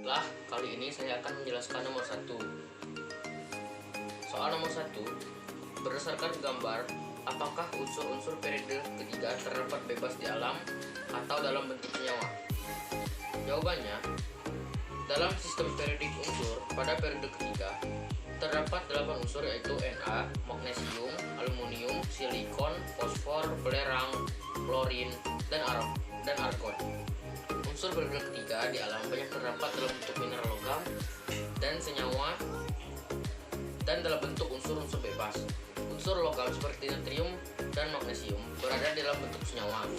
Baiklah, kali ini saya akan menjelaskan nomor 1. Soal nomor 1, berdasarkan gambar, apakah unsur-unsur periode ketiga terdapat bebas di alam atau dalam bentuk senyawa? Jawabannya, dalam sistem periodik unsur pada periode ketiga terdapat 8 unsur yaitu Na, magnesium, aluminium, silikon, fosfor, belerang, klorin, dan argon. Unsur periode ketiga di alam banyak terdapat dalam bentuk mineral logam dan senyawa dan dalam bentuk unsur-unsur bebas. Unsur logam seperti natrium dan magnesium berada dalam bentuk senyawa.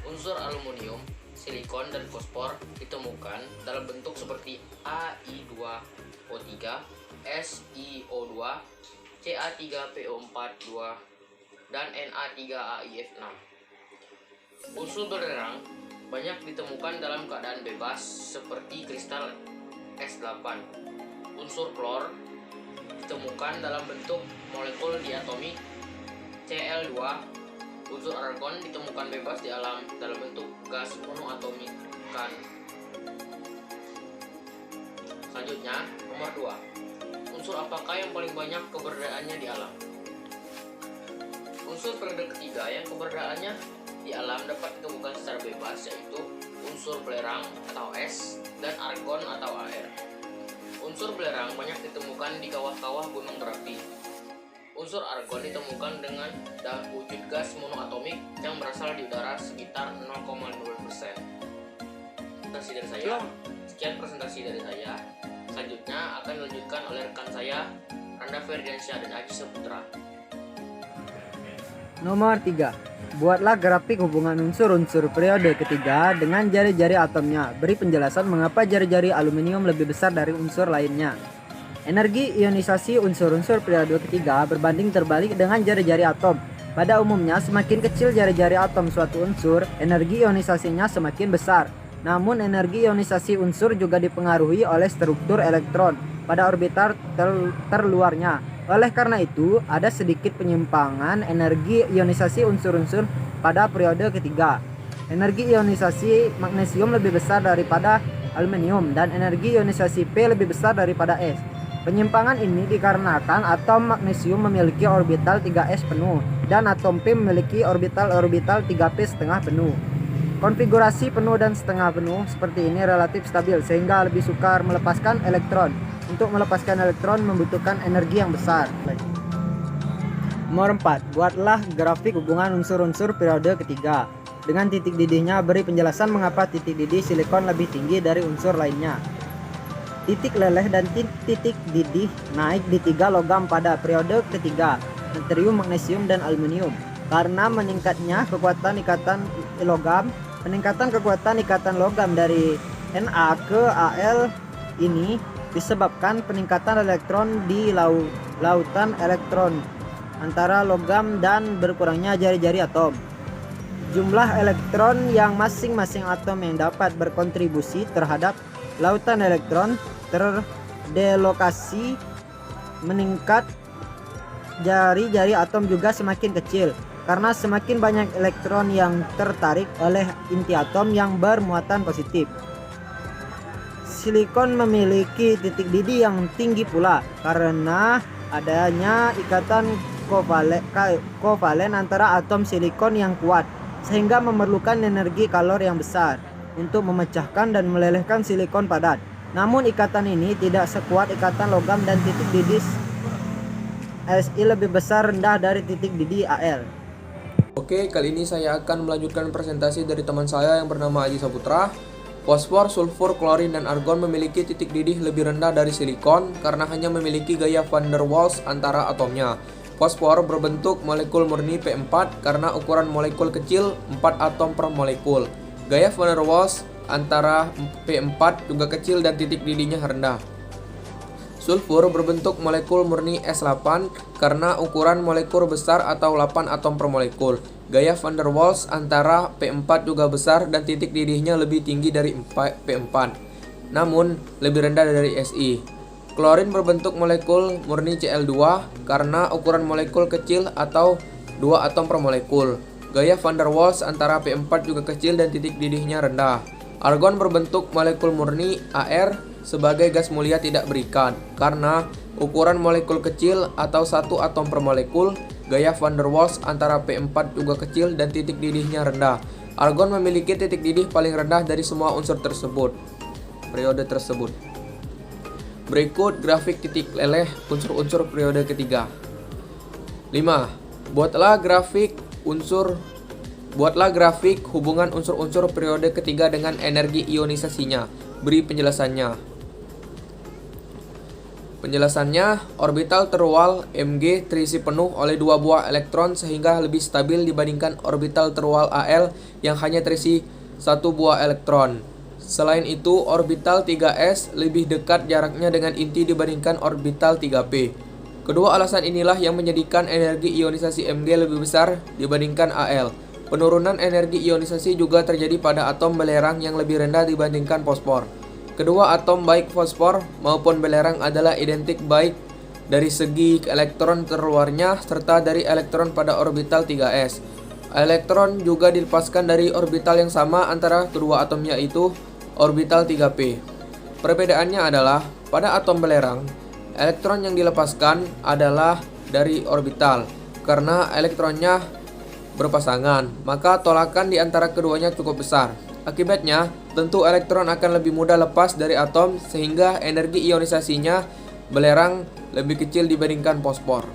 Unsur aluminium, silikon, dan fosfor ditemukan dalam bentuk seperti Ai2O3, SiO2, Ca3PO42, dan Na3AiF6. Unsur belerang banyak ditemukan dalam keadaan bebas seperti kristal S8. Unsur klor ditemukan dalam bentuk molekul diatomik Cl2. Unsur argon ditemukan bebas di alam dalam bentuk gas monoatomikan. Selanjutnya, nomor 2. Unsur apakah yang paling banyak keberadaannya di alam? Unsur periode ketiga yang keberadaannya di alam dapat ditemukan secara bebas yaitu unsur belerang atau es dan argon atau air. Unsur belerang banyak ditemukan di kawah-kawah gunung berapi. Unsur argon ditemukan dengan wujud gas monoatomik yang berasal di udara sekitar 0,0%. Sekian presentasi dari saya. Selanjutnya akan dilanjutkan oleh rekan saya Randa Ferdiansyah dan Aji Saputra. Nomor 3. Buatlah grafik hubungan unsur-unsur periode ketiga dengan jari-jari atomnya. Beri penjelasan mengapa jari-jari aluminium lebih besar dari unsur lainnya. Energi ionisasi unsur-unsur periode ketiga berbanding terbalik dengan jari-jari atom. Pada umumnya, semakin kecil jari-jari atom suatu unsur, energi ionisasinya semakin besar. Namun, energi ionisasi unsur juga dipengaruhi oleh struktur elektron pada orbital terluarnya. Oleh karena itu, ada sedikit penyimpangan energi ionisasi unsur-unsur pada periode ketiga. Energi ionisasi magnesium lebih besar daripada aluminium dan energi ionisasi P lebih besar daripada S. Penyimpangan ini dikarenakan atom magnesium memiliki orbital 3s penuh dan atom P memiliki orbital 3p setengah penuh. Konfigurasi penuh dan setengah penuh seperti ini relatif stabil sehingga lebih sukar melepaskan elektron. Untuk melepaskan elektron membutuhkan energi yang besar. Nomor 4. Buatlah grafik hubungan unsur-unsur periode ketiga. Dengan titik didihnya beri penjelasan mengapa titik didih silikon lebih tinggi dari unsur lainnya. Titik leleh dan titik didih naik di 3 logam pada periode ketiga, natrium, magnesium, dan aluminium. Karena meningkatnya kekuatan ikatan logam dari Na ke Al ini disebabkan peningkatan elektron di lautan elektron antara logam dan berkurangnya jari-jari atom. Jumlah elektron yang masing-masing atom yang dapat berkontribusi terhadap lautan elektron terdelokasi meningkat. Jari-jari atom juga semakin kecil karena semakin banyak elektron yang tertarik oleh inti atom yang bermuatan positif. Silikon memiliki titik didih yang tinggi pula karena adanya ikatan kovalen antara atom silikon yang kuat sehingga memerlukan energi kalor yang besar untuk memecahkan dan melelehkan silikon padat. Namun ikatan ini tidak sekuat ikatan logam dan titik didih Si lebih besar rendah dari titik didih Al. Oke, kali ini saya akan melanjutkan presentasi dari teman saya yang bernama Aji Saputra. Fosfor, sulfur, klorin, dan argon memiliki titik didih lebih rendah dari silikon karena hanya memiliki gaya van der Waals antara atomnya. Fosfor berbentuk molekul murni P4 karena ukuran molekul kecil 4 atom per molekul. Gaya van der Waals antara P4 juga kecil dan titik didihnya rendah. Sulfur berbentuk molekul murni S8 karena ukuran molekul besar atau 8 atom per molekul. Gaya van der Waals antara P4 juga besar dan titik didihnya lebih tinggi dari P4, namun lebih rendah dari Si. Klorin berbentuk molekul murni Cl2 karena ukuran molekul kecil atau 2 atom per molekul. Gaya van der Waals antara P4 juga kecil dan titik didihnya rendah. Argon berbentuk molekul murni Ar sebagai gas mulia tidak berikat karena ukuran molekul kecil atau satu atom per molekul, gaya van der Waals antara P4 juga kecil dan titik didihnya rendah. Argon memiliki titik didih paling rendah dari semua unsur tersebut. Periode tersebut. Berikut grafik titik leleh unsur-unsur periode ketiga. 5. Buatlah grafik hubungan unsur-unsur periode ketiga dengan energi ionisasinya. Beri penjelasannya. Penjelasannya, orbital terwal Mg terisi penuh oleh 2 buah elektron sehingga lebih stabil dibandingkan orbital terwal Al yang hanya terisi 1 buah elektron. Selain itu, orbital 3s lebih dekat jaraknya dengan inti dibandingkan orbital 3p. Kedua alasan inilah yang menjadikan energi ionisasi Mg lebih besar dibandingkan Al. Penurunan energi ionisasi juga terjadi pada atom belerang yang lebih rendah dibandingkan fosfor. Kedua atom baik fosfor maupun belerang adalah identik baik dari segi elektron terluarnya serta dari elektron pada orbital 3s. Elektron juga dilepaskan dari orbital yang sama antara kedua atom yaitu orbital 3p. Perbedaannya adalah pada atom belerang, elektron yang dilepaskan adalah dari orbital karena elektronnya berpasangan, maka tolakan di antara keduanya cukup besar. Akibatnya, tentu elektron akan lebih mudah lepas dari atom sehingga energi ionisasinya belerang lebih kecil dibandingkan fosfor.